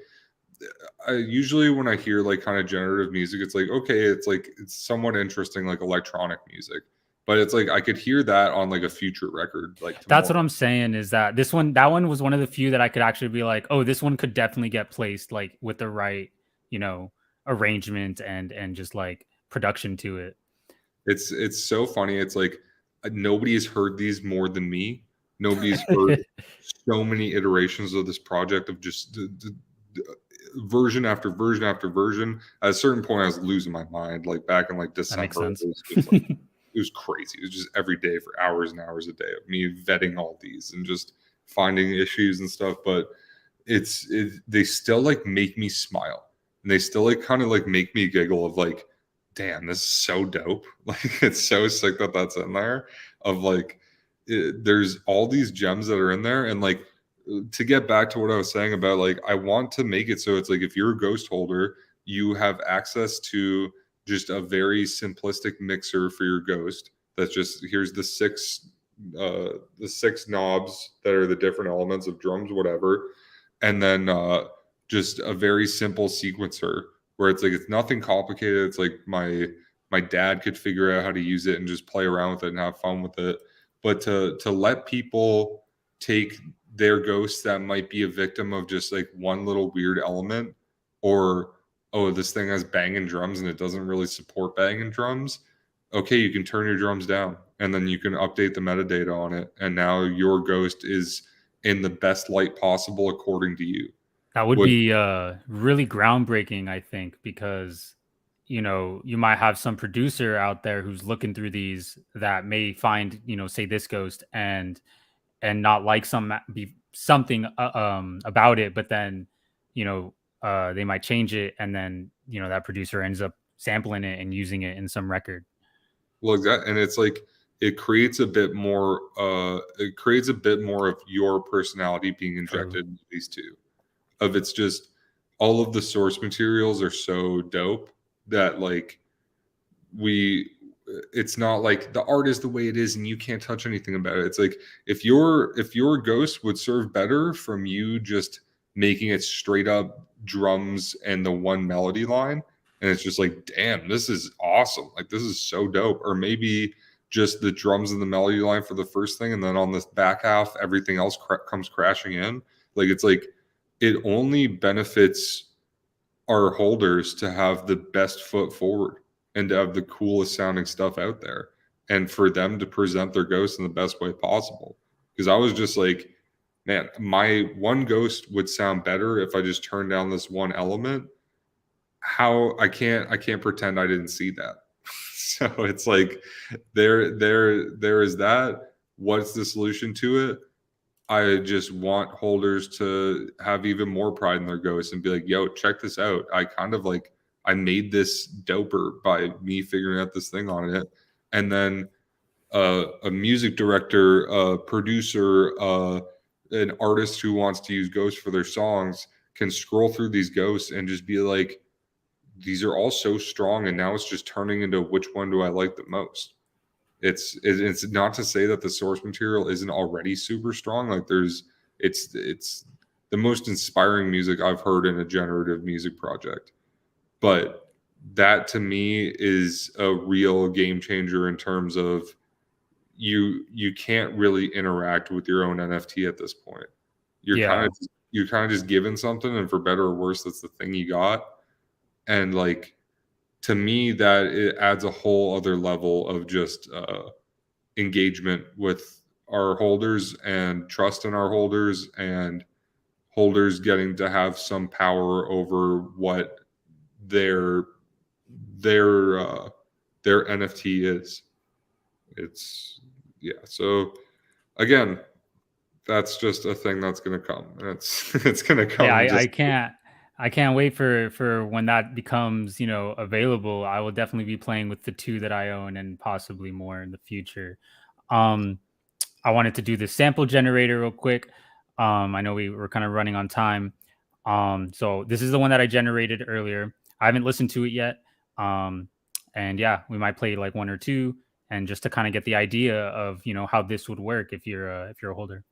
usually when I hear like kind of generative music, it's like, okay, it's like it's somewhat interesting, like electronic music, but it's like I could hear that on like a future record, like That's tomorrow. what I'm saying, is that that one was one of the few that I could actually be like, oh, this one could definitely get placed like with the right, arrangement and just like production to it. It's so funny. It's like nobody has heard these more than me. Nobody's heard so many iterations of this project of just version after version after version. At a certain point, I was losing my mind. Like back in like That makes December, sense. it was just like it was crazy. It was just every day for hours and hours a day of me vetting all these and just finding issues and stuff. But they still like make me smile, and they still like kind of like make me giggle of like damn, this is so dope. Like, it's so sick that that's in there. Of like, there's all these gems that are in there, and like, to get back to what I was saying about like, I want to make it so it's like if you're a ghost holder, you have access to just a very simplistic mixer for your ghost. That's just here's the six knobs that are the different elements of drums, whatever, and then just a very simple sequencer where it's like it's nothing complicated. It's like my dad could figure out how to use it and just play around with it and have fun with it. But to let people take their ghosts that might be a victim of just like one little weird element, or oh, this thing has banging drums and it doesn't really support banging drums. Okay, you can turn your drums down and then you can update the metadata on it, and now your ghost is in the best light possible according to you. That would Which, be really groundbreaking, I think, because you might have some producer out there who's looking through these that may find, say this ghost and not like something about it, but then they might change it, and then that producer ends up sampling it and using it in some record. well, exactly, and it's like it creates a bit more. It creates a bit more of your personality being True. injected into these two. Of it's just all of the source materials are so dope that like we it's not like the art is the way it is and you can't touch anything about it. It's like if your ghost would serve better from you just making it straight up drums and the one melody line, and it's just like, damn, this is awesome, like this is so dope. Or maybe just the drums and the melody line for the first thing, and then on this back half everything else comes crashing in. Like, it's like it only benefits our holders to have the best foot forward and to have the coolest sounding stuff out there, and for them to present their ghosts in the best way possible. Because I was just like, man, my one ghost would sound better if I just turned down this one element. How I can't pretend I didn't see that. So it's like there is that. What's the solution to it? I just want holders to have even more pride in their ghosts and be like, yo, check this out. I kind of like, I made this doper by me figuring out this thing on it. And then a music director, a producer, an artist who wants to use ghosts for their songs can scroll through these ghosts and just be like, these are all so strong. And now it's just turning into which one do I like the most? It's not to say that the source material isn't already super strong. Like, it's the most inspiring music I've heard in a generative music project. But that to me is a real game changer in terms of you can't really interact with your own NFT at this point. Yeah. You're kind of just given something, and for better or worse, that's the thing you got. And like, to me, that it adds a whole other level of just engagement with our holders and trust in our holders, and holders getting to have some power over what their their uh, their NFT is. It's yeah. So again, that's just a thing that's going to come, and it's it's going to Yeah, come and I just can't wait for when that becomes, available. I will definitely be playing with the two that I own and possibly more in the future. Um, I wanted to do the sample generator real quick. I know we were kind of running on time. So this is the one that I generated earlier. I haven't listened to it yet. Um, and yeah, we might play like one or two, and just to kind of get the idea of how this would work if you're a holder.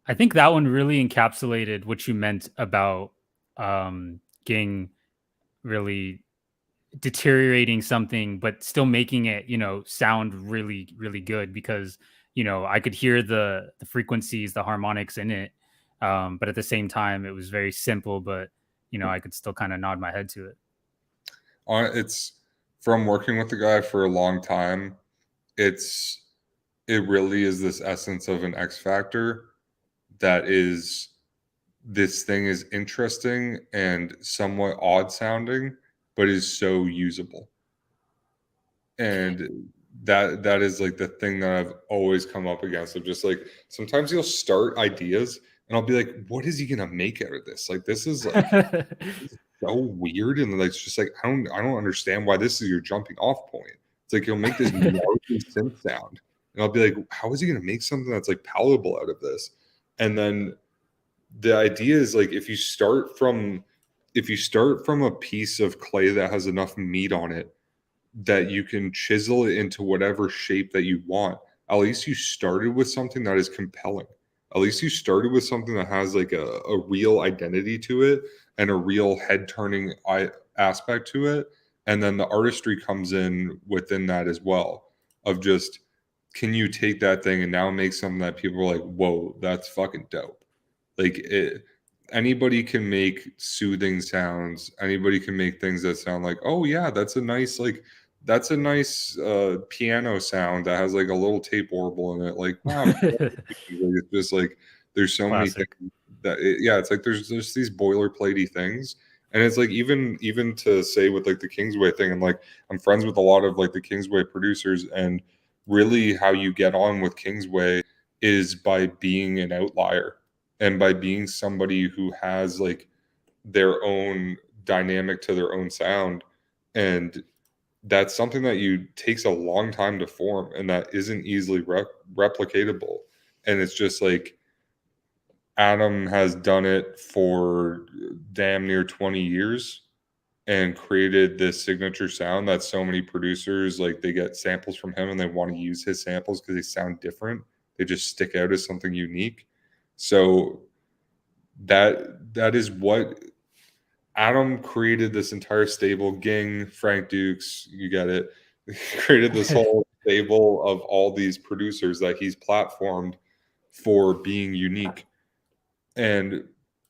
I think that one really encapsulated what you meant about Ging really deteriorating something, but still making it, sound really, really good, because, I could hear the frequencies, the harmonics in it. But at the same time, it was very simple, but, I could still kind of nod my head to it. it's from working with the guy for a long time, it really is this essence of an X factor that is, this thing is interesting and somewhat odd sounding, but is so usable. And that is like the thing that I've always come up against, of just like, sometimes you'll start ideas and I'll be like, what is he gonna make out of this? Like, this is like so weird, and like, it's just like, I don't understand why this is your jumping off point. It's like, you'll make this gnarly synth sound, and I'll be like, how is he gonna make something that's like palatable out of this? And then the idea is like, if you start from a piece of clay that has enough meat on it that you can chisel it into whatever shape that you want, at least you started with something that is compelling. At least you started with something that has like a real identity to it and a real head turning aspect to it. And then the artistry comes in within that as well, of just, can you take that thing and now make something that people are like, whoa, that's fucking dope. Like, anybody can make soothing sounds. Anybody can make things that sound like, oh yeah, that's a nice piano sound that has like a little tape orble in it. Like, wow, it's just like, there's so many Classic. things that yeah, it's like there's just these boilerplatey things. And it's like, even to say with like the Kingsway thing, and like, I'm friends with a lot of like the Kingsway producers, and really how you get on with Kingsway is by being an outlier and by being somebody who has like their own dynamic to their own sound. And that's something that you takes a long time to form, and that isn't easily replicatable. And it's just like, Adam has done it for damn near 20 years and created this signature sound that so many producers, like, they get samples from him and they want to use his samples because they sound different. They just stick out as something unique. So that is what Adam created, this entire stable. Ging, Frank Dukes, you get it. Created this whole stable of all these producers that he's platformed for being unique. And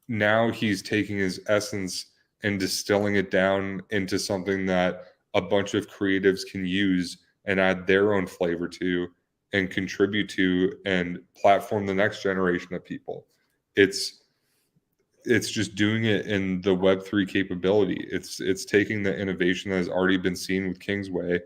now he's taking his essence and distilling it down into something that a bunch of creatives can use and add their own flavor to and contribute to and platform the next generation of people. It's just doing it in the Web3 capability. It's taking the innovation that has already been seen with Kingsway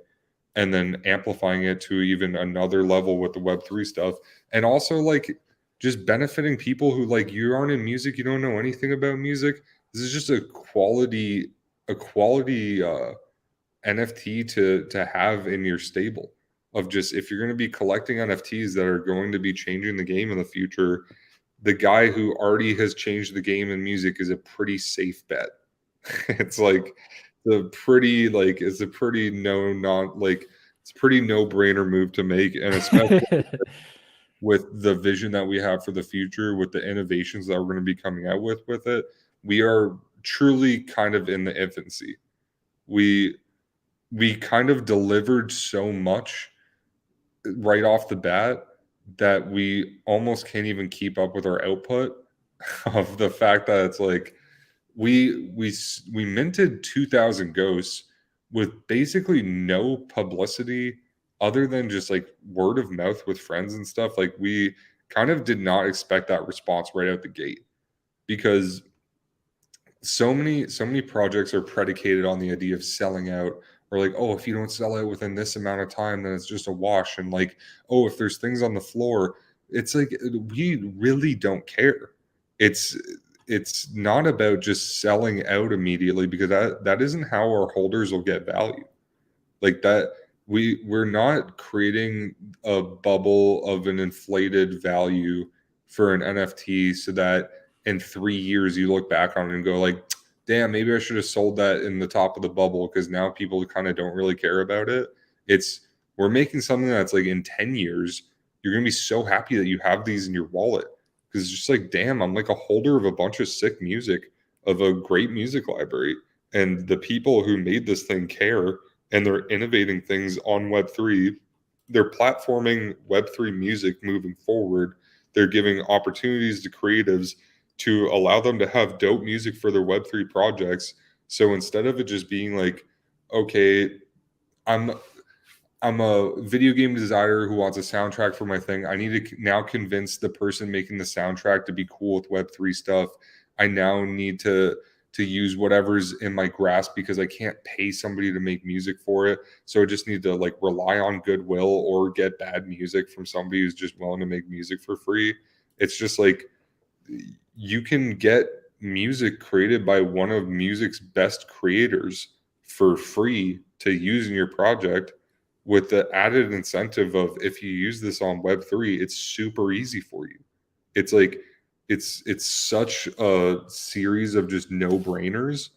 and then amplifying it to even another level with the Web3 stuff. And also, like, just benefiting people who, like, you aren't in music, you don't know anything about music. This is just a quality NFT to have in your stable, of just, if you're going to be collecting NFTs that are going to be changing the game in the future, the guy who already has changed the game in music is a pretty safe bet. It's like it's a pretty it's a pretty no-brainer move to make. And especially with the vision that we have for the future, with the innovations that we're going to be coming out with it, we are truly kind of in the infancy. We kind of delivered so much right off the bat that we almost can't even keep up with our output, of the fact that it's like, we minted 2000 ghosts with basically no publicity other than just like word of mouth with friends and stuff. Like, we kind of did not expect that response right out the gate, because so many projects are predicated on the idea of selling out, or like, oh, if you don't sell out within this amount of time, then it's just a wash. And like, oh, if there's things on the floor, it's like, we really don't care. It's not about just selling out immediately, because that isn't how our holders will get value. Like, that, we're not creating a bubble of an inflated value for an NFT so that in 3 years you look back on it and go like, damn, maybe I should have sold that in the top of the bubble because now people kind of don't really care about it. It's, we're making something that's like, in 10 years you're going to be so happy that you have these in your wallet, because it's just like, damn, I'm like a holder of a bunch of sick music, of a great music library, and the people who made this thing care, and they're innovating things on Web3. They're platforming Web3 music moving forward. They're giving opportunities to creatives to allow them to have dope music for their Web3 projects. So instead of it just being like, okay, I'm a video game designer who wants a soundtrack for my thing. I need to now convince the person making the soundtrack to be cool with Web3 stuff. I now need to use whatever's in my grasp because I can't pay somebody to make music for it. So I just need to like rely on goodwill or get bad music from somebody who's just willing to make music for free. It's just like you can get music created by one of music's best creators for free to use in your project with the added incentive of if you use this on Web3, it's super easy for you. It's like it's such a series of just no-brainers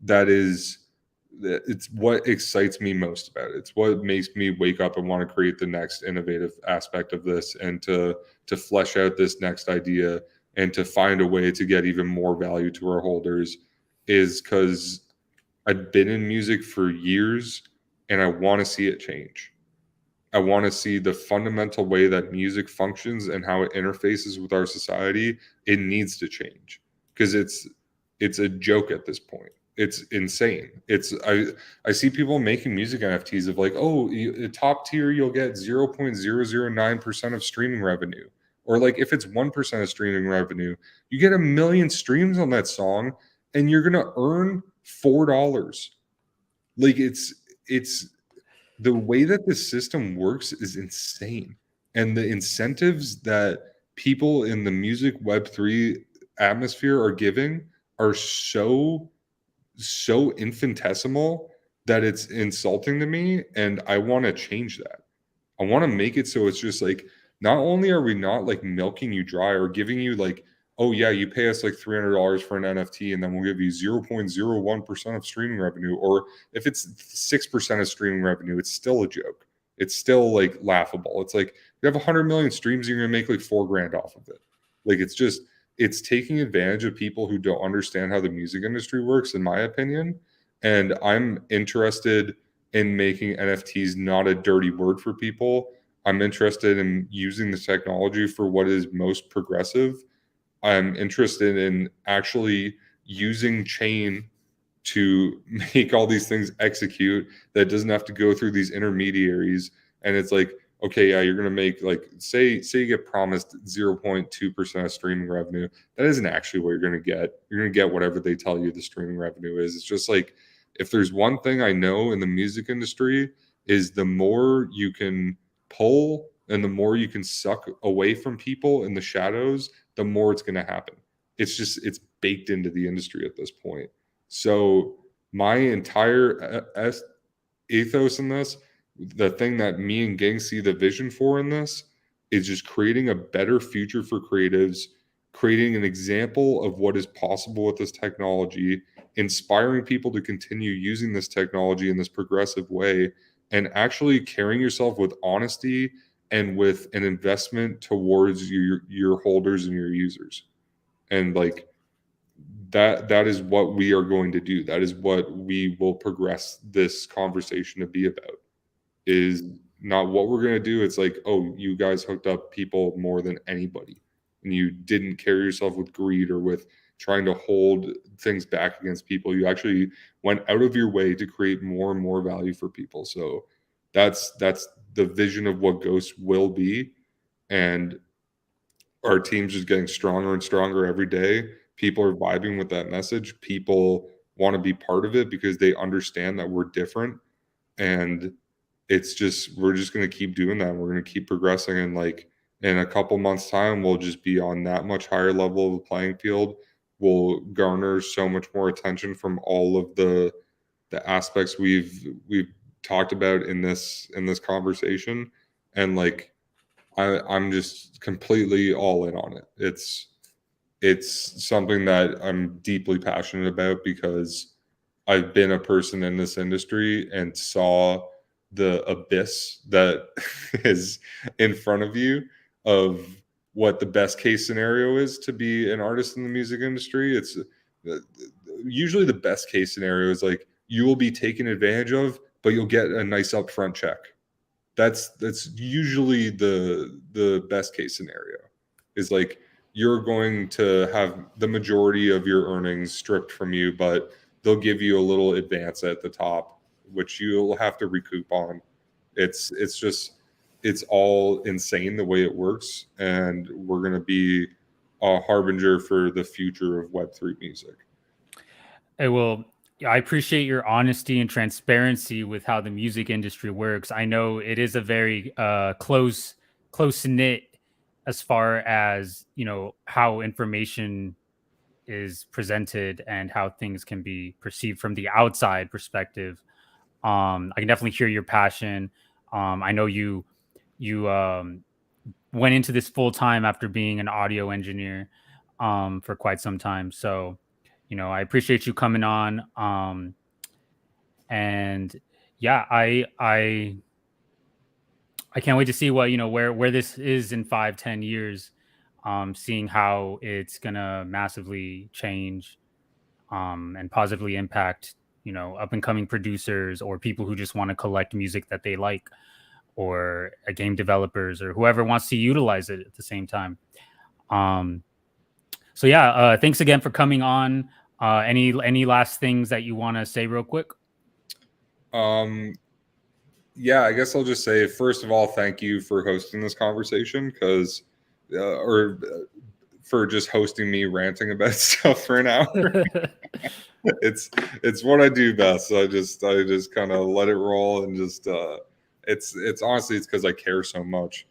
that it's what excites me most about it. It's what makes me wake up and want to create the next innovative aspect of this and to flesh out this next idea and to find a way to get even more value to our holders is because I've been in music for years and I want to see it change. I want to see the fundamental way that music functions and how it interfaces with our society. It needs to change because it's a joke at this point. It's insane. I see people making music NFTs of like, oh, top tier, you'll get 0.009% of streaming revenue. Or like if it's 1% of streaming revenue, you get 1 million streams on that song and you're going to earn $4. Like it's the way that the system works is insane. And the incentives that people in the music Web3 atmosphere are giving are so infinitesimal that it's insulting to me. And I want to change that. I want to make it so it's just like, not only are we not like milking you dry or giving you like, oh yeah, you pay us like $300 for an NFT and then we'll give you 0.01% of streaming revenue. Or if it's 6% of streaming revenue, it's still a joke. It's still like laughable. It's like you have 100 million streams, you're gonna make like $4,000 off of it. Like it's taking advantage of people who don't understand how the music industry works, in my opinion. And I'm interested in making NFTs not a dirty word for people. I'm interested in using the technology for what is most progressive. I'm interested in actually using chain to make all these things execute that doesn't have to go through these intermediaries. And it's like, okay, yeah, you're going to make like, say you get promised 0.2% of streaming revenue. That isn't actually what you're going to get. You're going to get whatever they tell you the streaming revenue is. It's just like, if there's one thing I know in the music industry is the more you can pull and the more you can suck away from people in the shadows, the more it's going to happen. It's baked into the industry at this point. So my entire ethos in this, the thing that me and Ging see the vision for in this, is just creating a better future for creatives, creating an example of what is possible with this technology, inspiring people to continue using this technology in this progressive way, and actually carrying yourself with honesty and with an investment towards your holders and your users. And like that is what we are going to do. That is what we will progress this conversation to be about. Is not what we're going to do. It's like, oh, you guys hooked up people more than anybody and you didn't carry yourself with greed or with trying to hold things back against people. You actually went out of your way to create more and more value for people. So that's the vision of what Ghost will be. And our team's just getting stronger and stronger every day. People are vibing with that message. People want to be part of it because they understand that we're different. And it's just, we're just going to keep doing that. We're going to keep progressing. And like in a couple months time, we'll just be on that much higher level of the playing field. We'll garner so much more attention from all of the aspects we've talked about in this conversation. And like, I'm just completely all in on it. It's something that I'm deeply passionate about because I've been a person in this industry and saw the abyss that is in front of you of what the best case scenario is to be an artist in the music industry. It's usually the best case scenario is like you will be taken advantage of, but you'll get a nice upfront check. That's usually the best case scenario is like you're going to have the majority of your earnings stripped from you, but they'll give you a little advance at the top which you'll have to recoup on. It's all insane the way it works, and we're going to be a harbinger for the future of Web3 music. I appreciate your honesty and transparency with how the music industry works. I know it is a very close knit as far as, you know, how information is presented and how things can be perceived from the outside perspective. I can definitely hear your passion. I know you went into this full time after being an audio engineer for quite some time. So, you know, I appreciate you coming on. And yeah, I can't wait to see what, you know, where this is in 5-10 years. Seeing how it's gonna massively change and positively impact, you know, up and coming producers or people who just want to collect music that they like, or game developers or whoever wants to utilize it at the same time. So yeah, thanks again for coming on. Any last things that you want to say real quick? Yeah, I guess I'll just say, first of all, thank you for hosting this conversation, because for just hosting me ranting about stuff for an hour. it's what I do best. So I just kind of let it roll, and just it's honestly, it's because I care so much.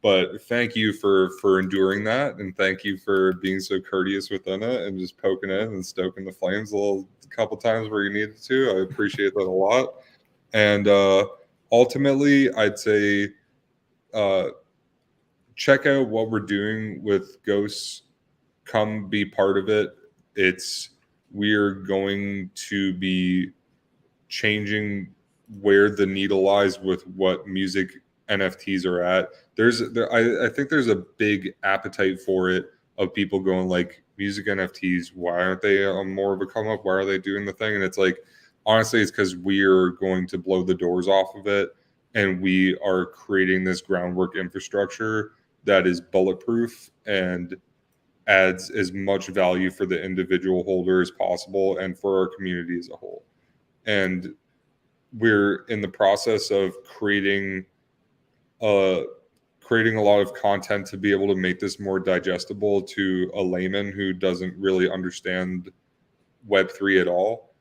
But thank you for enduring that, and thank you for being so courteous within it and just poking in and stoking the flames a couple times where you needed to. I appreciate that a lot. And ultimately, I'd say check out what we're doing with Ghosts. Come be part of it. We're going to be changing where the needle lies with what music NFTs are at. I think there's a big appetite for it, of people going like, music NFTs, why aren't they more of a come up? Why are they doing the thing? And it's like, honestly, it's because we're going to blow the doors off of it, and we are creating this groundwork infrastructure that is bulletproof and adds as much value for the individual holder as possible and for our community as a whole. And we're in the process of creating a lot of content to be able to make this more digestible to a layman who doesn't really understand Web3 at all.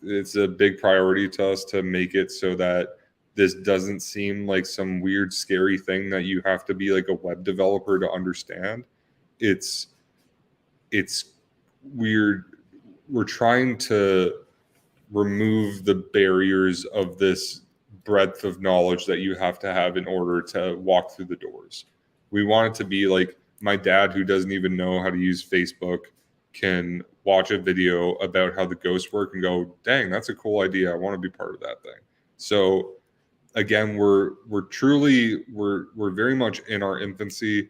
It's a big priority to us to make it so that this doesn't seem like some weird, scary thing that you have to be like a web developer to understand. It's weird. We're trying to remove the barriers of this breadth of knowledge that you have to have in order to walk through the doors. We want it to be like, my dad, who doesn't even know how to use Facebook, can watch a video about how the ghosts work and go, dang, that's a cool idea. I want to be part of that thing. So again, we're very much in our infancy.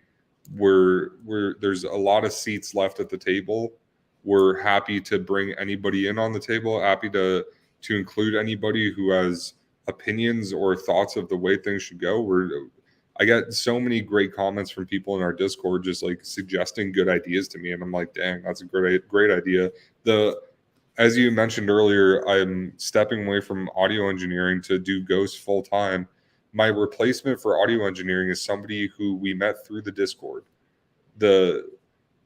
There's a lot of seats left at the table. We're happy to bring anybody in on the table, happy to include anybody who has opinions or thoughts of the way things should go. I got so many great comments from people in our Discord, just like suggesting good ideas to me, and I'm like, dang, that's a great idea. As you mentioned earlier, I'm stepping away from audio engineering to do Ghost full time. My replacement for audio engineering is somebody who we met through the Discord. The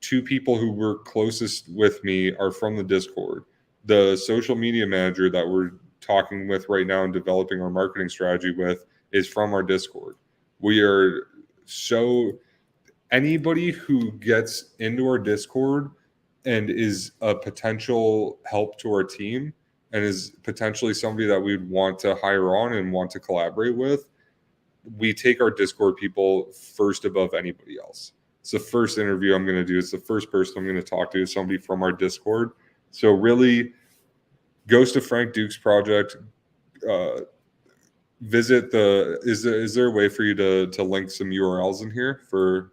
two people who were closest with me are from the Discord. The social media manager that we're talking with right now and developing our marketing strategy with is from our Discord. Anybody who gets into our Discord and is a potential help to our team and is potentially somebody that we'd want to hire on and want to collaborate with, we take our Discord people first above anybody else. It's the first interview I'm going to do. It's the first person I'm going to talk to is somebody from our Discord. So really, Ghost of Frank Duke's project. Visit the. Is there a way for you to link some URLs in here for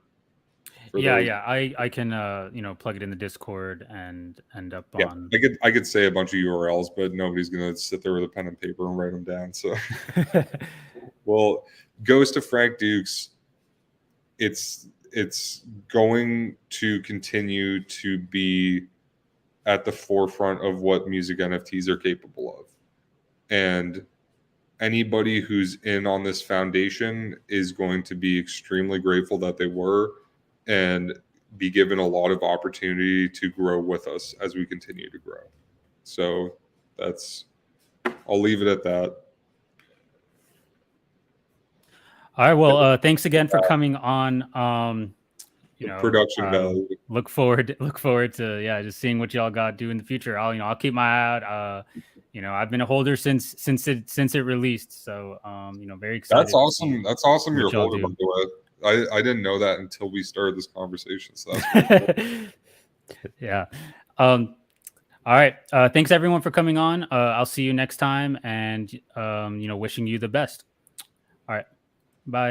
Yeah, those? yeah. I can you know, plug it in the Discord and end up Yeah, on. I could say a bunch of URLs, but nobody's going to sit there with a pen and paper and write them down. So, well, Ghost of Frank Duke's. It's going to continue to be at the forefront of what music NFTs are capable of. And anybody who's in on this foundation is going to be extremely grateful that they were, and be given a lot of opportunity to grow with us as we continue to grow. So I'll leave it at that. All right. Well, thanks again for coming on. Production value. Look forward to just seeing what y'all got do in the future. I'll keep my eye out. I've been a holder since it released, so very excited. That's awesome. That's awesome. You're a holder, do. by the way. I didn't know that until we started this conversation. So that's cool. Yeah. All right. Thanks everyone for coming on. I'll see you next time, and wishing you the best. All right. Bye.